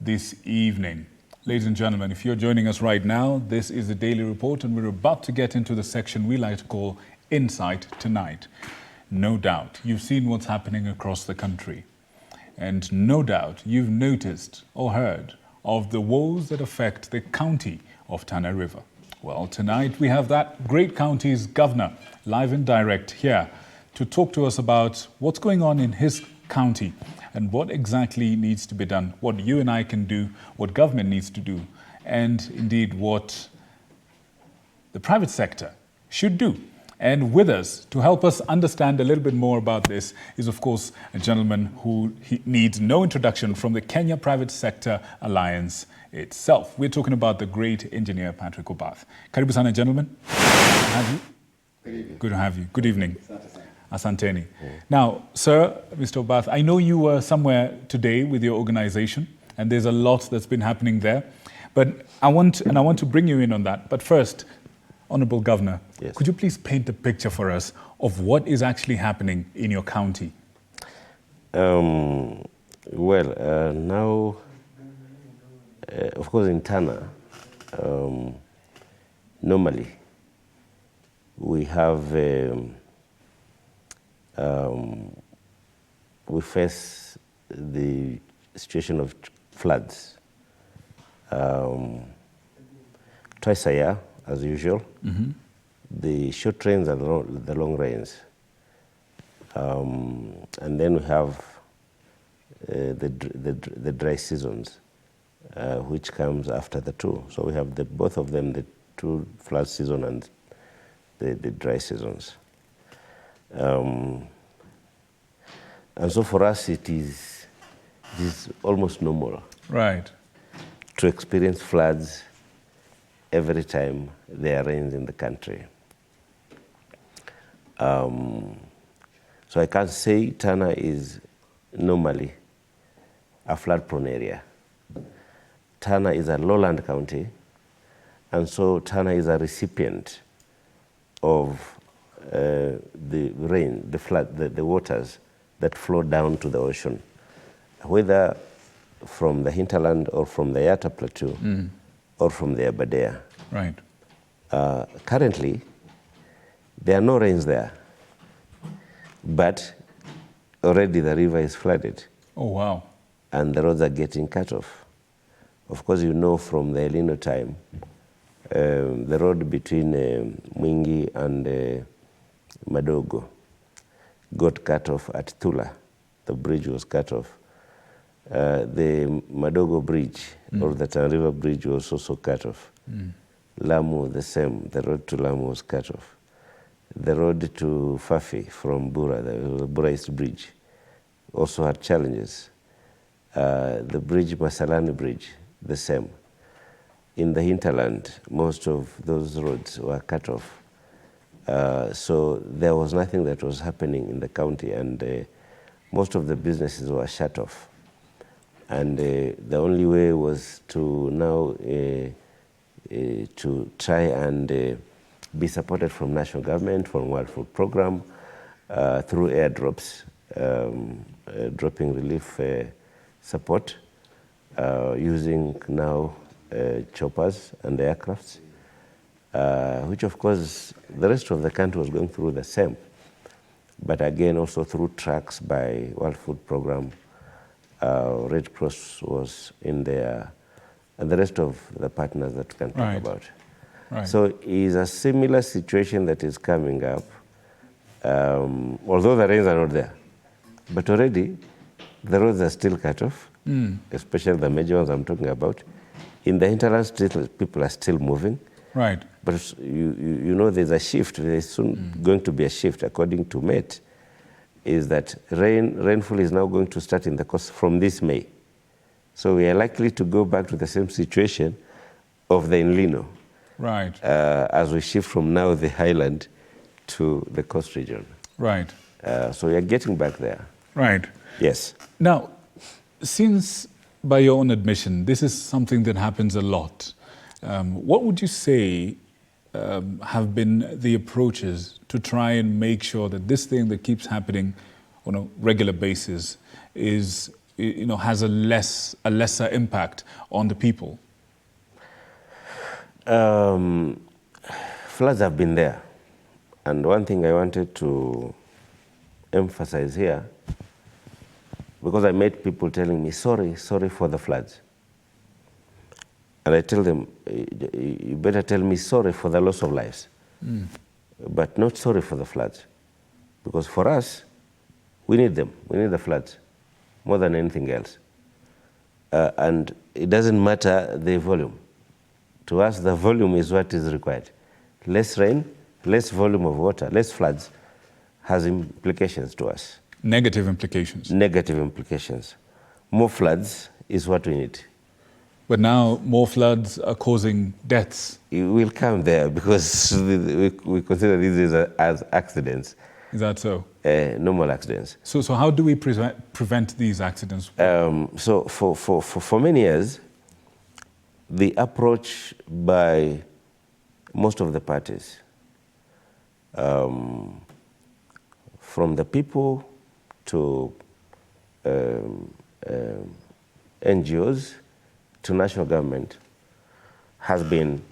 this evening. Ladies and gentlemen, if you're joining us right now, this is the Daily Report and we're about to get into the section we like to call Insight Tonight. No doubt you've seen what's happening across the country, and no doubt you've noticed or heard of the woes that affect the county of Tana River. Well, tonight we have that great county's governor live and direct here to talk to us about what's going on in his county and what exactly needs to be done, what you and I can do, what government needs to do, and indeed what the private sector should do. And with us to help us understand a little bit more about this is, of course, a gentleman who needs no introduction from the Kenya Private Sector Alliance itself. We're talking about the great engineer Patrick Obath. Karibu sana, gentlemen. Good to have you. Good evening. Good to have you. Good evening. Asanteni. Now, sir, Mr. Obath, I know you were somewhere today with your organization, and there's a lot that's been happening there. But I want to bring you in on that. But first, Honorable Governor, yes, could you please paint a picture for us of what is actually happening in your county? Now, of course, in Tana, normally we have we face the situation of floods twice a year, as usual. Mm-hmm. The short rains and the long rains. And then we have the dry seasons, which comes after the two. So we have both of them, the two flood season and the dry seasons. And so for us, it is almost normal, Right, to experience floods every time there are rains in the country. So I can't say Tana is normally a flood-prone area. Tana is a lowland county, and so Tana is a recipient of the rain, the flood, the waters that flow down to the ocean, whether from the hinterland or from the Yatta Plateau or from the Aberdare. right. Currently, there are no rains there, but already the river is flooded. Oh, wow. And the roads are getting cut off. Of course, you know from the El Nino time, the road between Mwingi and Madogo got cut off at Tula. The bridge was cut off. The Madogo Bridge, or the Tana River Bridge, was also cut off. Lamu, the same. The road to Lamu was cut off. The road to Fafi from Bura, the Bura East Bridge, also had challenges. The bridge, Masalani Bridge, the same. In the hinterland, most of those roads were cut off. So there was nothing that was happening in the county, and most of the businesses were shut off. And the only way was to now to try and be supported from national government, from World Food Program, through airdrops, dropping relief support, using now choppers and aircrafts, which of course the rest of the country was going through the same. But again, also through trucks by World Food Program, Red Cross was in there, and the rest of the partners that we can talk about. Right. So it is a similar situation that is coming up, although the rains are not there. But already the roads are still cut off, especially the major ones I'm talking about. In the hinterland, still, people are still moving. Right. But you know there's a shift. There's soon going to be a shift, according to Met, is that rainfall is now going to start in the coast from this May. So we are likely to go back to the same situation of the El Nino. Right. As we shift from now the highland to the coast region. Right. So we are getting back there. Right. Yes. Now, since by your own admission, this is something that happens a lot, what would you say have been the approaches to try and make sure that this thing that keeps happening on a regular basis is has a lesser impact on the people? Floods have been there. And one thing I wanted to emphasize here, because I met people telling me, sorry for the floods. And I tell them, you better tell me sorry for the loss of lives, but not sorry for the floods. Because for us, we need them. We need the floods more than anything else. And it doesn't matter the volume. To us, the volume is what is required. Less rain, less volume of water, less floods has implications to us. Negative implications. Negative implications. More floods is what we need. But now more floods are causing deaths. It will come there because we consider these as accidents. Is that so? Normal accidents. So how do we prevent these accidents? So for many years, the approach by most of the parties, from the people to NGOs to national government, has been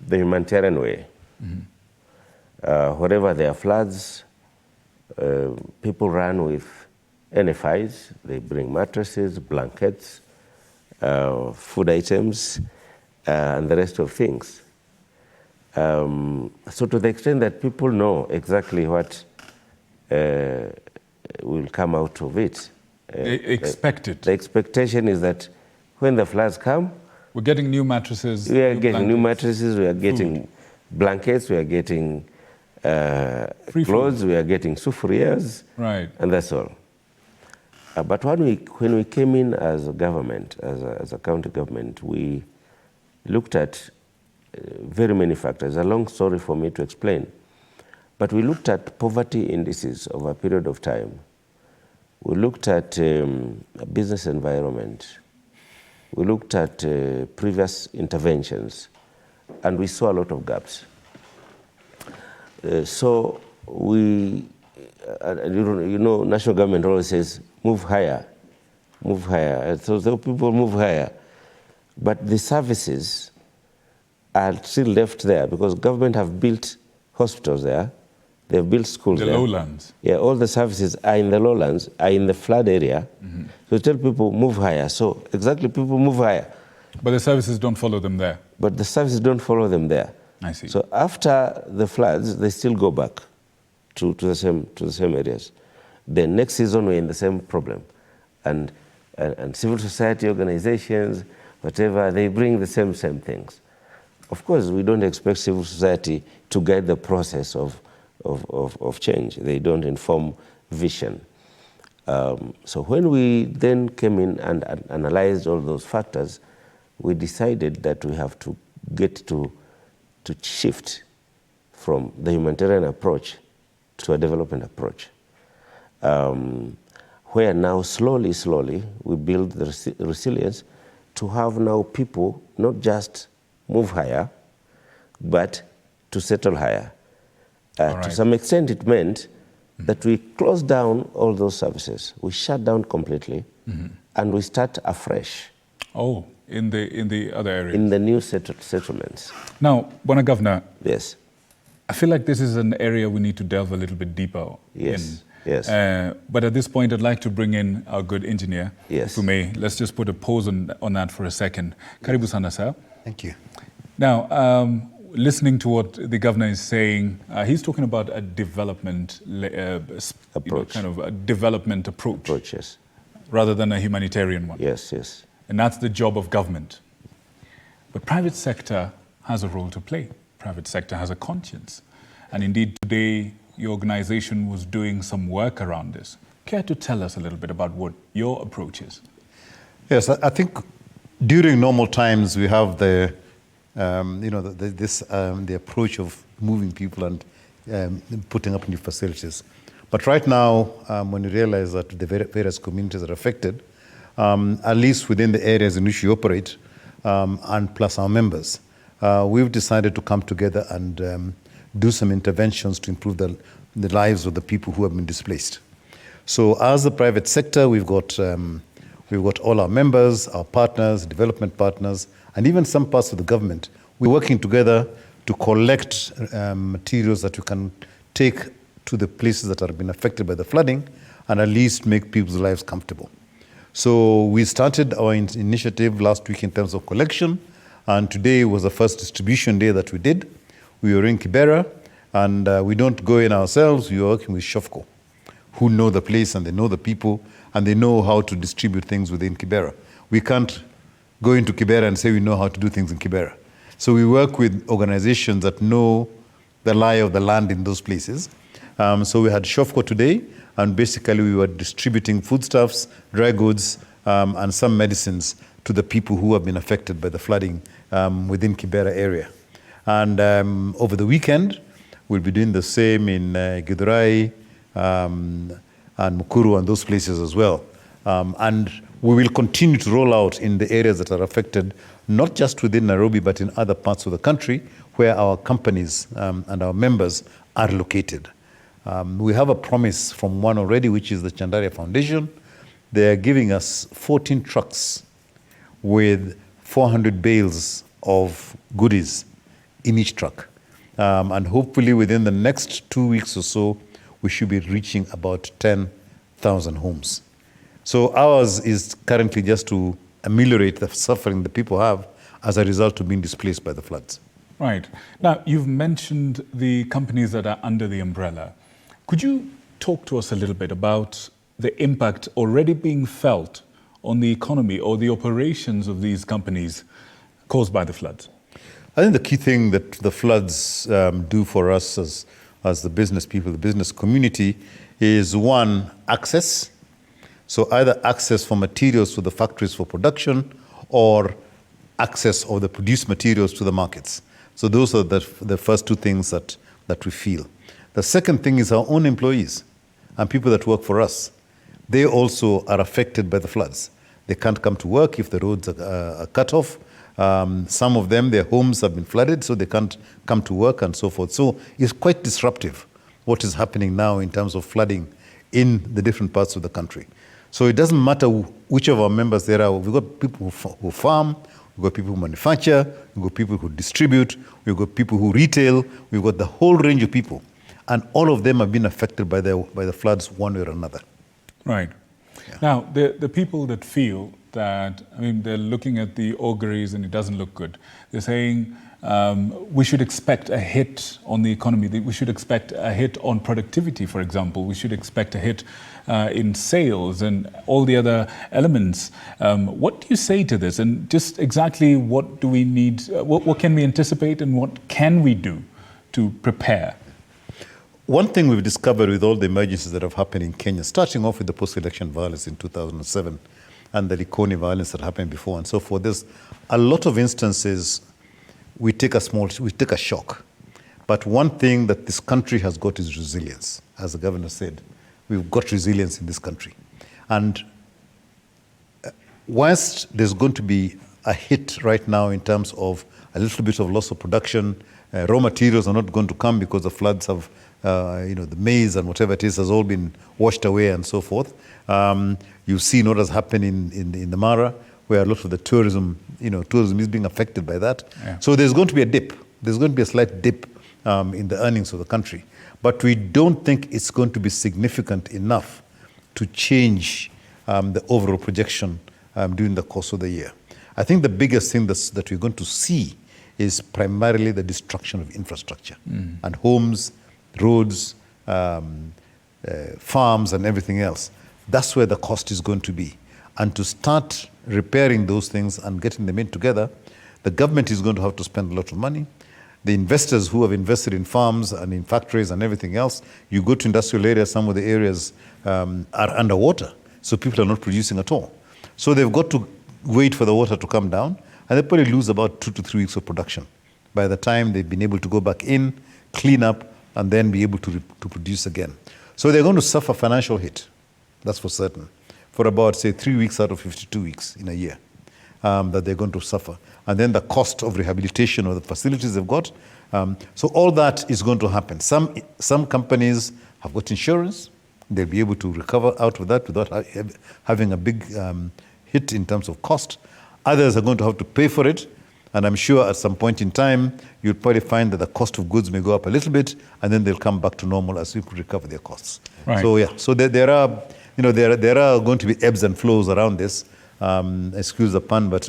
the humanitarian way. Wherever there are floods, people run with NFIs. They bring mattresses, blankets, food items, and the rest of things. So to the extent that people know exactly what will come out of it. They expect it. The expectation is that when the floods come, we're getting new mattresses. We are getting new mattresses, we are getting blankets, we are getting clothes, we are getting sufurias, right, and that's all. But when we came in as a government, as a county government, we looked at very many factors. A long story for me to explain. But we looked at poverty indices over a period of time. We looked at business environment. We looked at previous interventions, and we saw a lot of gaps. So we, national government always says, move higher, move higher. So people move higher. But the services are still left there because government have built hospitals there. They've built schools there. The lowlands. Yeah, all the services are in the lowlands, are in the flood area. So tell people move higher. So exactly, people move higher. But the services don't follow them there. But the services don't follow them there. I see. So after the floods, they still go back to the same areas. The next season, we're in the same problem. And civil society organizations, whatever, they bring the same things. Of course, we don't expect civil society to guide the process of change. They don't inform vision. So when we then came in and analyzed all those factors, we decided that we have to get to shift from the humanitarian approach to a development approach, where now slowly we build the resilience to have now people not just move higher, but to settle higher. Right. To some extent, it meant that we closed down all those services. We shut down completely, and we start afresh. Oh, in the other areas? In the new settlements. Now, Bwana Governor. Yes. I feel like this is an area we need to delve a little bit deeper in. Yes. But at this point, I'd like to bring in our good engineer, if we may. Let's just put a pause on that for a second. Karibu sana, sir. Thank you. Now, listening to what the governor is saying, he's talking about a development approach, kind of a development approach, yes, rather than a humanitarian one. Yes. And that's the job of government. But private sector has a role to play. Private sector has a conscience. And indeed, today, your organization was doing some work around this. Care to tell us a little bit about what your approach is? Yes, I think during normal times, we have the approach of moving people and putting up new facilities. But right now, when you realize that the various communities are affected, at least within the areas in which we operate, and plus our members, we've decided to come together and do some interventions to improve the lives of the people who have been displaced. So as the private sector, we've got We've got all our members, our partners, development partners, and even some parts of the government. We're working together to collect materials that we can take to the places that have been affected by the flooding and at least make people's lives comfortable. So we started our initiative last week in terms of collection, and today was the first distribution day that we did. We were in Kibera, and we don't go in ourselves, we are working with Shofco, who know the place and they know the people and they know how to distribute things within Kibera. We can't go into Kibera and say we know how to do things in Kibera. So we work with organizations that know the lie of the land in those places. So we had Shofco today, and basically we were distributing foodstuffs, dry goods, and some medicines to the people who have been affected by the flooding within Kibera area. And over the weekend, we'll be doing the same in Githurai and Mukuru and those places as well. And we will continue to roll out in the areas that are affected, not just within Nairobi, but in other parts of the country where our companies and our members are located. We have a promise from one already, which is the Chandaria Foundation. They are giving us 14 trucks with 400 bales of goodies in each truck. And hopefully within the next 2 weeks or so, we should be reaching about 10,000 homes. So ours is currently just to ameliorate the suffering that people have as a result of being displaced by the floods. Right. Now, you've mentioned the companies that are under the umbrella. Could you talk to us a little bit about the impact already being felt on the economy or the operations of these companies caused by the floods? I think the key thing that the floods do for us as the business people, the business community, is one, access. So either access for materials to the factories for production or access of the produced materials to the markets. So those are the first two things that we feel. The second thing is our own employees and people that work for us. They also are affected by the floods. They can't come to work if the roads are cut off. Some of them, their homes have been flooded, so they can't come to work and so forth. So it's quite disruptive what is happening now in terms of flooding in the different parts of the country. So it doesn't matter which of our members there are. We've got people who farm, we've got people who manufacture, we've got people who distribute, we've got people who retail, we've got the whole range of people. And all of them have been affected by the floods one way or another. Right. Yeah. Now, the people that feel that, I mean, they're looking at the auguries and it doesn't look good. They're saying we should expect a hit on the economy. We should expect a hit on productivity, for example. We should expect a hit in sales and all the other elements. What do you say to this? And just exactly what do we need, what can we anticipate and what can we do to prepare? One thing we've discovered with all the emergencies that have happened in Kenya, starting off with the post-election violence in 2007 and the Likoni violence that happened before and so forth, there's a lot of instances we take a shock. But one thing that this country has got is resilience. As the governor said, we've got resilience in this country. And whilst there's going to be a hit right now in terms of a little bit of loss of production, raw materials are not going to come because the floods have the maize and whatever it is has all been washed away and so forth. You've seen what has happened in the Mara, where a lot of the tourism is being affected by that. Yeah. So there's going to be a dip. There's going to be a slight dip in the earnings of the country. But we don't think it's going to be significant enough to change the overall projection during the course of the year. I think the biggest thing that we're going to see is primarily the destruction of infrastructure and homes, roads, farms and everything else. That's where the cost is going to be. And to start repairing those things and getting them in together, the government is going to have to spend a lot of money. The investors who have invested in farms and in factories and everything else, you go to industrial areas, some of the areas are underwater, so people are not producing at all. So they've got to wait for the water to come down, and they probably lose about 2 to 3 weeks of production by the time they've been able to go back in, clean up, and then be able to produce again. So they're going to suffer financial hit, that's for certain, for about, say, 3 weeks out of 52 weeks in a year that they're going to suffer. And then the cost of rehabilitation of the facilities they've got. So all that is going to happen. Some companies have got insurance. They'll be able to recover out of that without having a big hit in terms of cost. Others are going to have to pay for it. And I'm sure at some point in time, you'll probably find that the cost of goods may go up a little bit, and then they'll come back to normal as people recover their costs. Right. So yeah, so there are, there are going to be ebbs and flows around this. Excuse the pun, but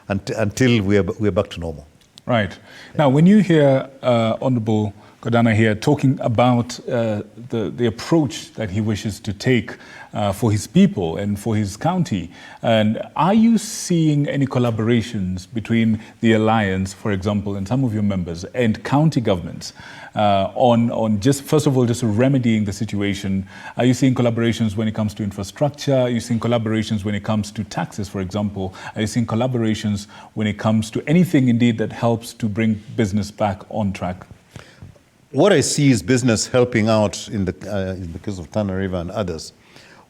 until we're back to normal. Right. Now, when you hear Honorable Godhana here talking about the approach that he wishes to take for his people and for his county, and are you seeing any collaborations between the Alliance, for example, and some of your members and county governments on just, first of all, just remedying the situation? Are you seeing collaborations when it comes to infrastructure? Are you seeing collaborations when it comes to taxes, for example? Are you seeing collaborations when it comes to anything indeed that helps to bring business back on track? What I see is business helping out in the case of Tana River and others.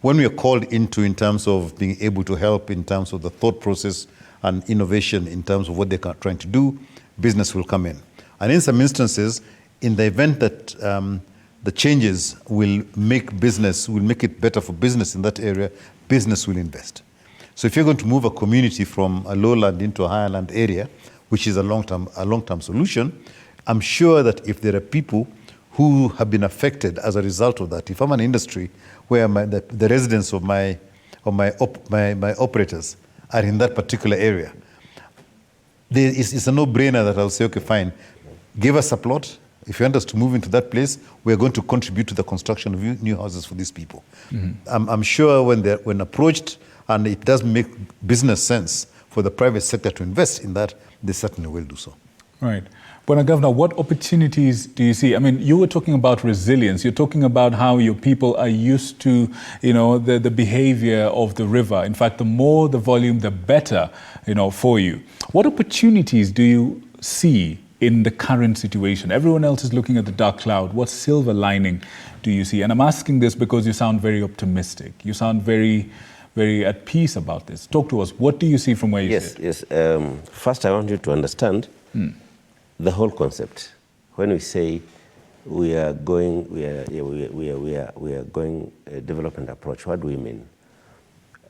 When we are called into in terms of being able to help in terms of the thought process and innovation in terms of what they're trying to do, business will come in. And in some instances, in the event that the changes will make it better for business in that area, business will invest. So if you're going to move a community from a lowland into a higher land area, which is a long-term solution, I'm sure that if there are people who have been affected as a result of that, if I'm an industry where the residents of my operators are in that particular area, it's a no-brainer that I'll say, okay, fine, give us a plot. If you want us to move into that place, we're going to contribute to the construction of new houses for these people. Mm-hmm. I'm sure when approached and it does make business sense for the private sector to invest in that, they certainly will do so. Right. But Governor, what opportunities do you see? I mean, you were talking about resilience. You're talking about how your people are used to, the behavior of the river. In fact, the more the volume, the better, for you. What opportunities do you see in the current situation? Everyone else is looking at the dark cloud. What silver lining do you see? And I'm asking this because you sound very optimistic. You sound very, very at peace about this. Talk to us. What do you see from where you sit? Yes. First, I want you to understand the whole concept. When we say we are going a development approach, what do we mean?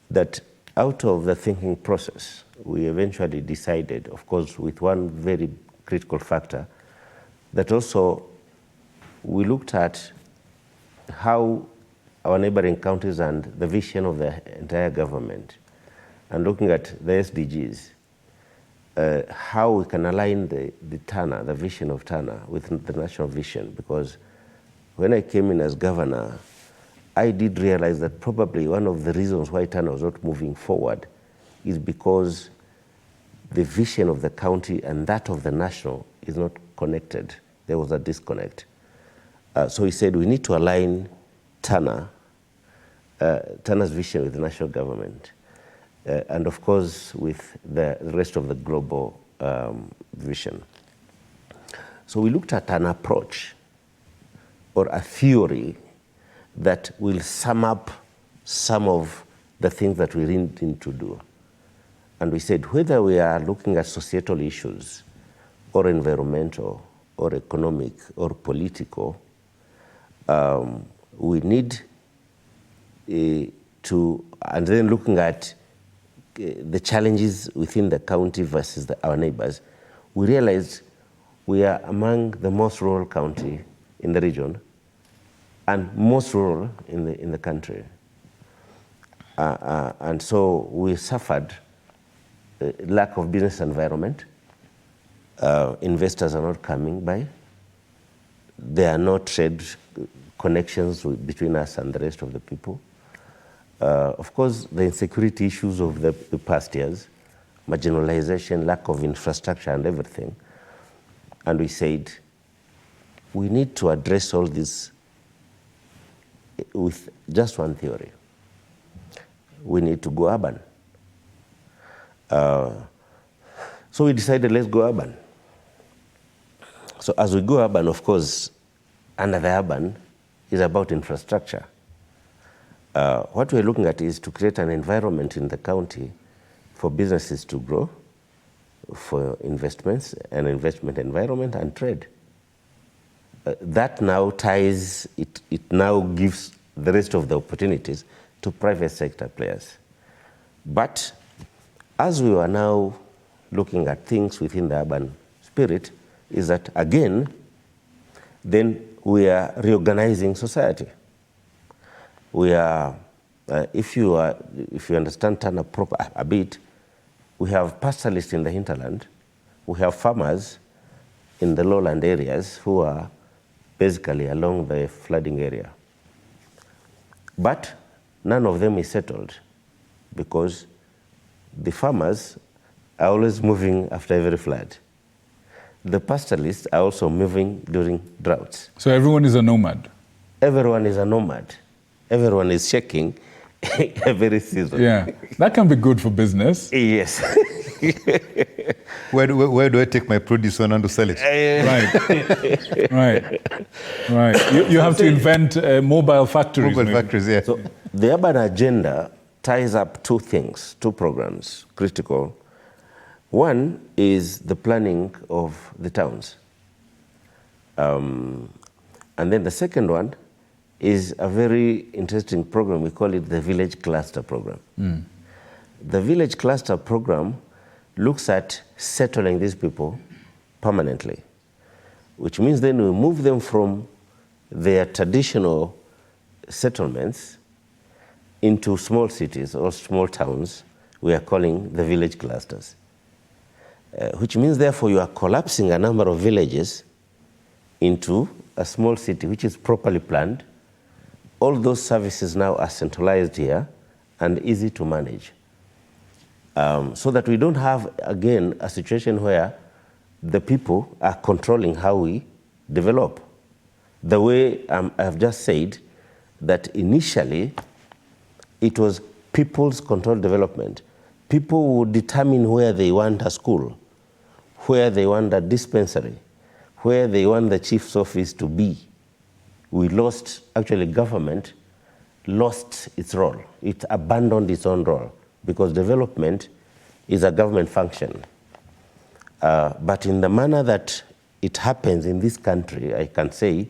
That out of the thinking process, we eventually decided, of course, with one very critical factor, that also we looked at how our neighboring counties and the vision of the entire government, and looking at the SDGs, how we can align the vision of Tana with the national vision. Because when I came in as governor, I did realize that probably one of the reasons why Tana was not moving forward is because the vision of the county and that of the national is not connected. There was a disconnect. So he said we need to align Tana's vision with the national government. And of course, with the rest of the global vision. So we looked at an approach or a theory that will sum up some of the things that we need to do. And we said, whether we are looking at societal issues or environmental or economic or political, we need and then looking at the challenges within the county versus our neighbors, we realized we are among the most rural county in the region and most rural in the country. And so we suffered lack of business environment. Investors are not coming by. There are no trade connections between us and the rest of the people. Of course, the insecurity issues of the past years, marginalization, lack of infrastructure and everything. And we said, we need to address all this with just one theory. We need to go urban. So we decided, let's go urban. So as we go urban, of course, under the urban is about infrastructure. What we're looking at is to create an environment in the county for businesses to grow, for investments, an investment environment, and trade. That now ties, it now gives the rest of the opportunities to private sector players. But as we were now looking at things within the urban spirit, is that again, then we are reorganizing society. We are, if you understand Tana proper a bit, we have pastoralists in the hinterland, we have farmers in the lowland areas who are basically along the flooding area. But none of them is settled because the farmers are always moving after every flood. The pastoralists are also moving during droughts. So everyone is a nomad? Everyone is a nomad. Everyone is checking every season. Yeah, that can be good for business. Yes. Where do I take my produce when I want to sell it? Right. You have to invent mobile factories. Mobile factories, yeah. So the urban agenda ties up two things, two programs, critical. One is the planning of the towns. And then the second one is a very interesting program. We call it the Village Cluster Program. The Village Cluster Program looks at settling these people permanently, which means then we move them from their traditional settlements into small cities or small towns we are calling the village clusters. Which means therefore you are collapsing a number of villages into a small city which is properly planned. All those services now are centralized here and easy to manage. So that we don't have, again, a situation where the people are controlling how we develop. The way I've just said that initially it was people's controlled development. People would determine where they want a school, where they want a dispensary, where they want the chief's office to be. We lost, actually government lost its role. It abandoned its own role because development is a government function. But in the manner that it happens in this country, I can say,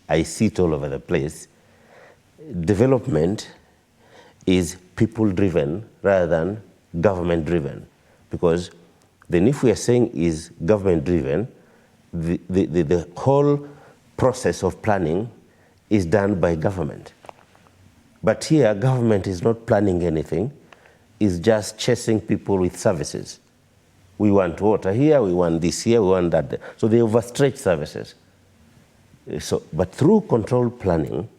I see it all over the place, development is people-driven rather than government-driven. Because then if we are saying is government-driven, the whole process of planning is done by government. But here, government is not planning anything, it's just chasing people with services. We want water here, we want this here, we want that there. So they overstretch services. But through controlled planning,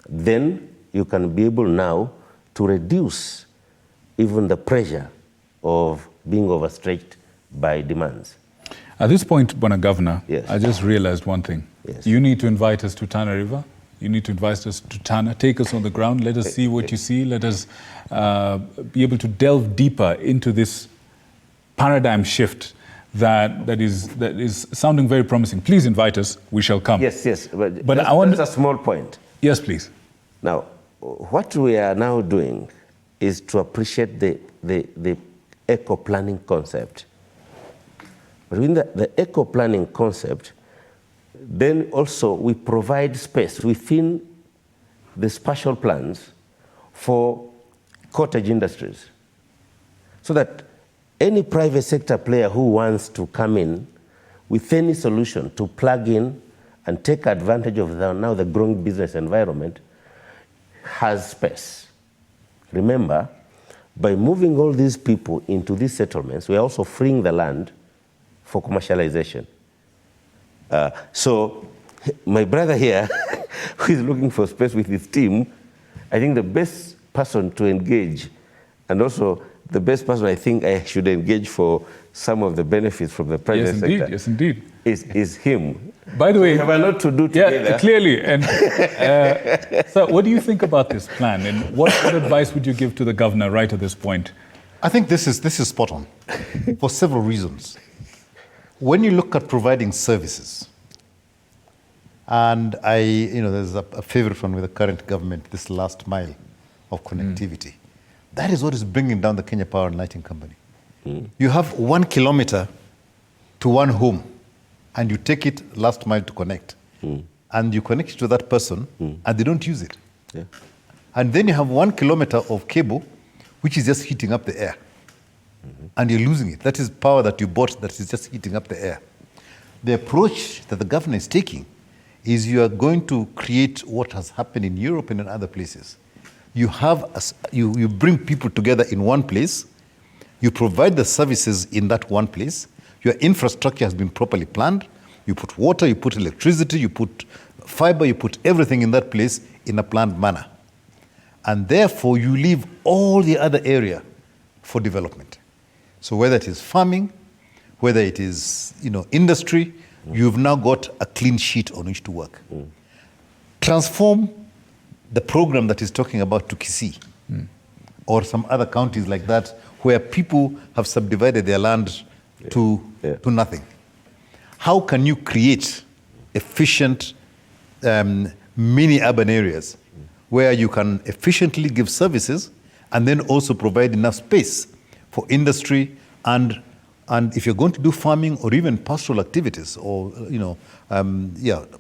then you can be able now to reduce even the pressure of being overstretched by demands. At this point, Bwana Governor, yes. I just realized one thing. Yes. You need to invite us to Tana River. You need to invite us to Tana. Take us on the ground. Let us see what you see. Let us be able to delve deeper into this paradigm shift that is sounding very promising. Please invite us. We shall come. Yes. But I want that's a small point. Yes, please. Now, what we are now doing is to appreciate the eco-planning concept. But in the eco-planning concept, then also we provide space within the spatial plans for cottage industries. So that any private sector player who wants to come in with any solution to plug in and take advantage of now the growing business environment has space. Remember, by moving all these people into these settlements, we are also freeing the land for commercialization. So my brother here, who is looking for space with his team, I think the best person to engage, and also the best person I think I should engage for some of the benefits from the private sector. Yes, indeed. Is him. By the way, we have a lot to do together. Yeah, clearly. And so, what do you think about this plan, and what advice would you give to the governor right at this point? I think this is spot on for several reasons. When you look at providing services, and there's a favorite one with the current government, this last mile of connectivity. That is what is bringing down the Kenya Power and Lighting Company. You have 1 kilometer to one home, and you take it last mile to connect. And you connect it to that person, and they don't use it. Yeah. And then you have 1 kilometer of cable, which is just heating up the air. and you're losing it. That is power that you bought that is just heating up the air. The approach that the government is taking is you are going to create what has happened in Europe and in other places. You bring people together in one place, you provide the services in that one place, your infrastructure has been properly planned, you put water, you put electricity, you put fiber, you put everything in that place in a planned manner. And therefore you leave all the other area for development. So whether it is farming, whether it is industry, you've now got a clean sheet on which to work. Transform the program that is talking about to Kisii or some other counties like that where people have subdivided their land to nothing. How can you create efficient mini urban areas where you can efficiently give services and then also provide enough space for industry and if you're going to do farming or even pastoral activities or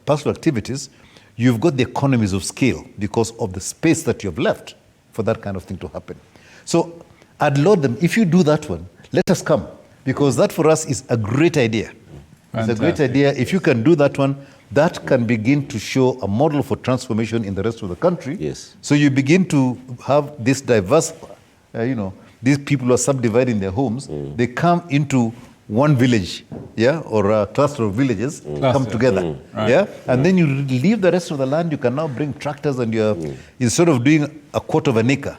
pastoral activities, you've got the economies of scale because of the space that you've left for that kind of thing to happen. So I'd laud them, if you do that one, let us come, because that for us is a great idea. Fantastic. It's a great idea. If you can do that one, that can begin to show a model for transformation in the rest of the country. Yes. So you begin to have this diverse, these people who are subdividing their homes, they come into one village, or a cluster of villages, come together, Right. and then you leave the rest of the land. You can now bring tractors, and instead of doing a quarter of an acre,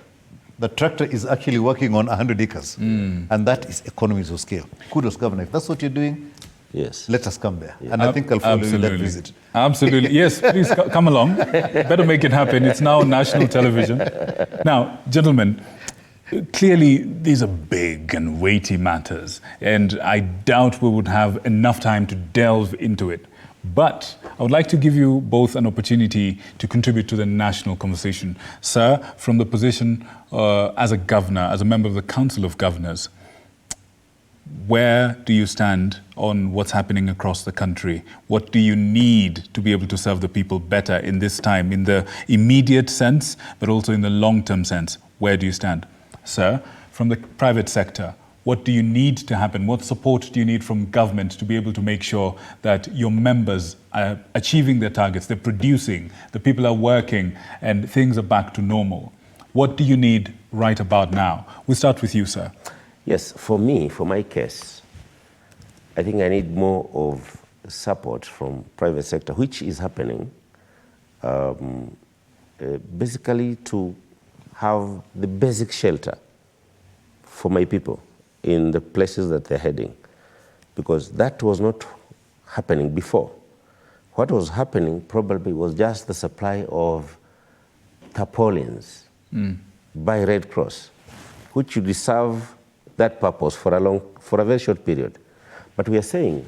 the tractor is actually working on 100 acres, and that is economies of scale. Kudos, Governor. If that's what you're doing, yes, let us come there, and I think I'll follow you that visit. Absolutely, yes. Please come along. Better make it happen. It's now national television. Now, gentlemen. Clearly, these are big and weighty matters, and I doubt we would have enough time to delve into it. But I would like to give you both an opportunity to contribute to the national conversation. Sir, from the position as a governor, as a member of the Council of Governors, where do you stand on what's happening across the country? What do you need to be able to serve the people better in this time, in the immediate sense, but also in the long-term sense? Where do you stand? Sir, from the private sector, what do you need to happen? What support do you need from government to be able to make sure that your members are achieving their targets, they're producing, the people are working, and things are back to normal? What do you need right about now? We'll start with you, sir. Yes, for me, for my case, I think I need more of support from private sector, which is happening, basically to have the basic shelter for my people in the places that they're heading, because that was not happening before. What was happening probably was just the supply of tarpaulins by Red Cross, which would serve that purpose for a very short period. But we are saying,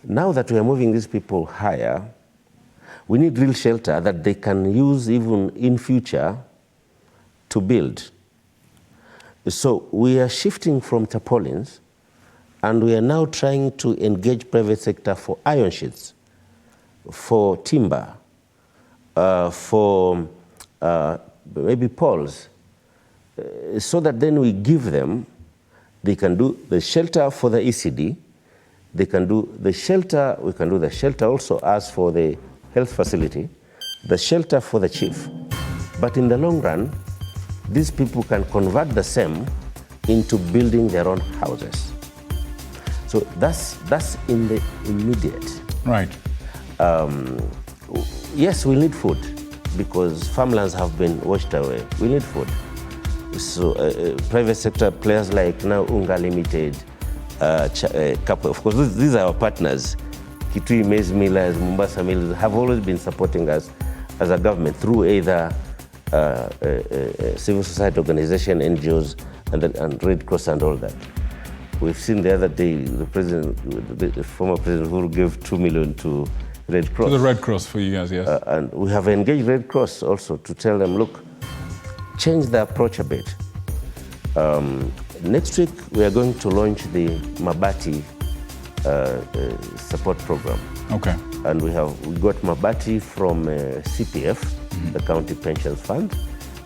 now that we are moving these people higher, we need real shelter that they can use even in future to build. So we are shifting from tarpaulins, and we are now trying to engage private sector for iron sheets, for timber, for maybe poles, so that then we give them, they can do the shelter for the ECD, they can do the shelter, we can do the shelter also as for the health facility, the shelter for the chief. But in the long run, these people can convert the same into building their own houses. So that's in the immediate. Right. Yes, we need food because farmlands have been washed away. We need food. So private sector players like now Unga Limited, couple, of course, these are our partners. Kitui Maize Millers, Mombasa Millers have always been supporting us as a government through either civil society organization, NGOs, and Red Cross and all that. We've seen the other day the former president who gave 2 million to Red Cross. To the Red Cross for you guys, yes. And we have engaged Red Cross also to tell them, look, change the approach a bit. Next week we are going to launch the Mabati support program. Okay. And we got Mabati from CPF, the County Pensions Fund.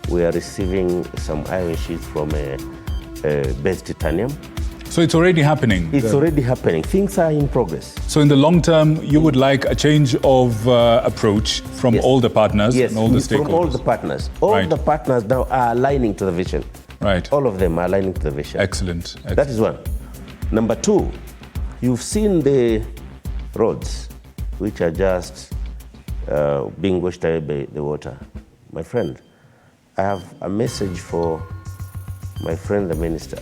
We are receiving some iron sheets from base titanium. So it's already happening? It's already happening. Things are in progress. So in the long term, you would like a change of approach from all the partners and all the stakeholders? From all the partners. All the partners now are aligning to the vision. Right. All of them are aligning to the vision. Excellent. That is one. Number two, you've seen the roads, which are just being washed away by the water. My friend, I have a message for my friend, the minister.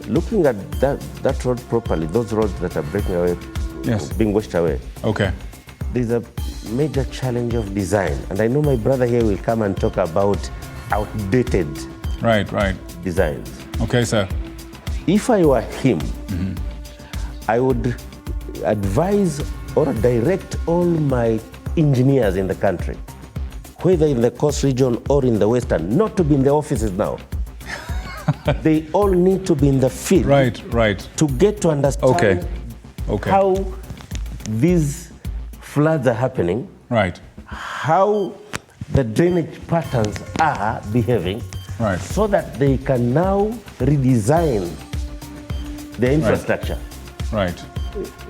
Looking at that road properly, those roads that are breaking away, being washed away. Okay. There's a major challenge of design. And I know my brother here will come and talk about outdated designs. Okay, sir. If I were him, I would advise or direct all my engineers in the country, whether in the coast region or in the western, not to be in the offices now. They all need to be in the field. To get to understand how these floods are happening, how the drainage patterns are behaving, so that they can now redesign the infrastructure.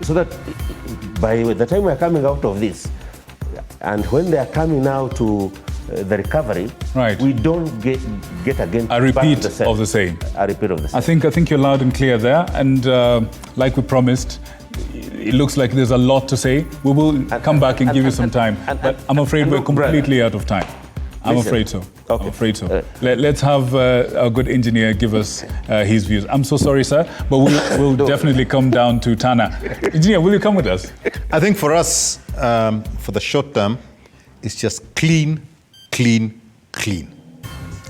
So that by the time we're coming out of this, and when they are coming now to the recovery, we don't get again a repeat of the same. A repeat of the same. I think you're loud and clear there, and like we promised, it looks like there's a lot to say. We will come back and give you some time, but I'm afraid we're completely out of time. I'm afraid so. Okay. I'm afraid so. Let's have a good engineer give us his views. I'm so sorry, sir, but we'll definitely come down to Tana. Engineer, will you come with us? I think for us, for the short term, it's just clean.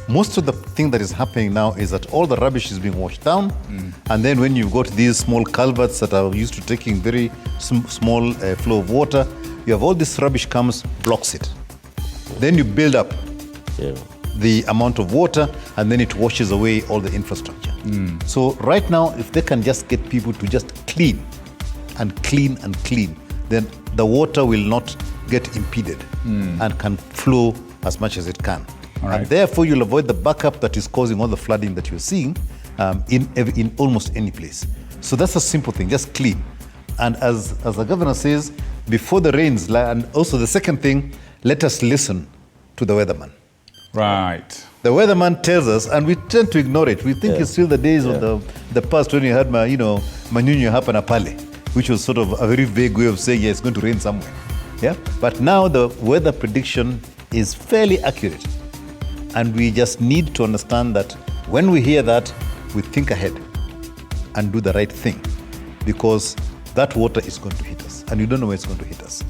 Most of the thing that is happening now is that all the rubbish is being washed down, and then when you've got these small culverts that are used to taking very small flow of water, you have all this rubbish comes, blocks it. Then you build up the amount of water, and then it washes away all the infrastructure. So right now, if they can just get people to just clean, then the water will not get impeded and can flow as much as it can. And therefore, you'll avoid the backup that is causing all the flooding that you're seeing in almost any place. So that's a simple thing, just clean. And as the governor says, before the rains, and also the second thing, let us listen to the weatherman. The weatherman tells us, and we tend to ignore it. We think it's still the days of the past when you had Manyunyu hapa na pale, which was sort of a very vague way of saying, it's going to rain somewhere. But now the weather prediction is fairly accurate. And we just need to understand that when we hear that, we think ahead and do the right thing, because that water is going to hit us, and you don't know where it's going to hit us.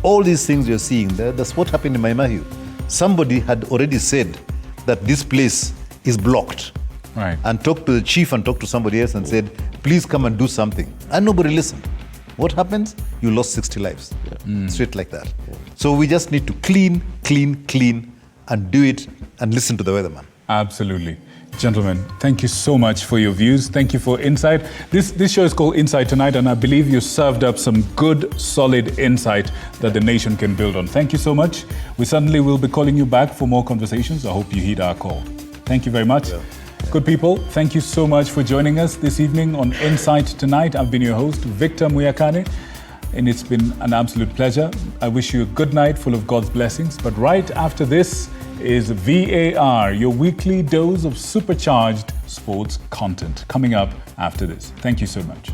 All these things you're seeing, that's what happened in Maimahiu. Somebody had already said that this place is blocked, and talked to the chief and talked to somebody else and said, please come and do something. And nobody listened. What happens? You lost 60 lives, straight like that. So we just need to clean, and do it, and listen to the weatherman. Absolutely. Gentlemen, thank you so much for your views. Thank you for insight. This show is called Insight Tonight, and I believe you served up some good, solid insight that the nation can build on. Thank you so much. We certainly will be calling you back for more conversations. I hope you heed our call. Thank you very much. Good people, thank you so much for joining us this evening on Insight Tonight. I've been your host, Victor Muyakane, and it's been an absolute pleasure. I wish you a good night full of God's blessings. But right after this is VAR, your weekly dose of supercharged sports content, coming up after this. Thank you so much.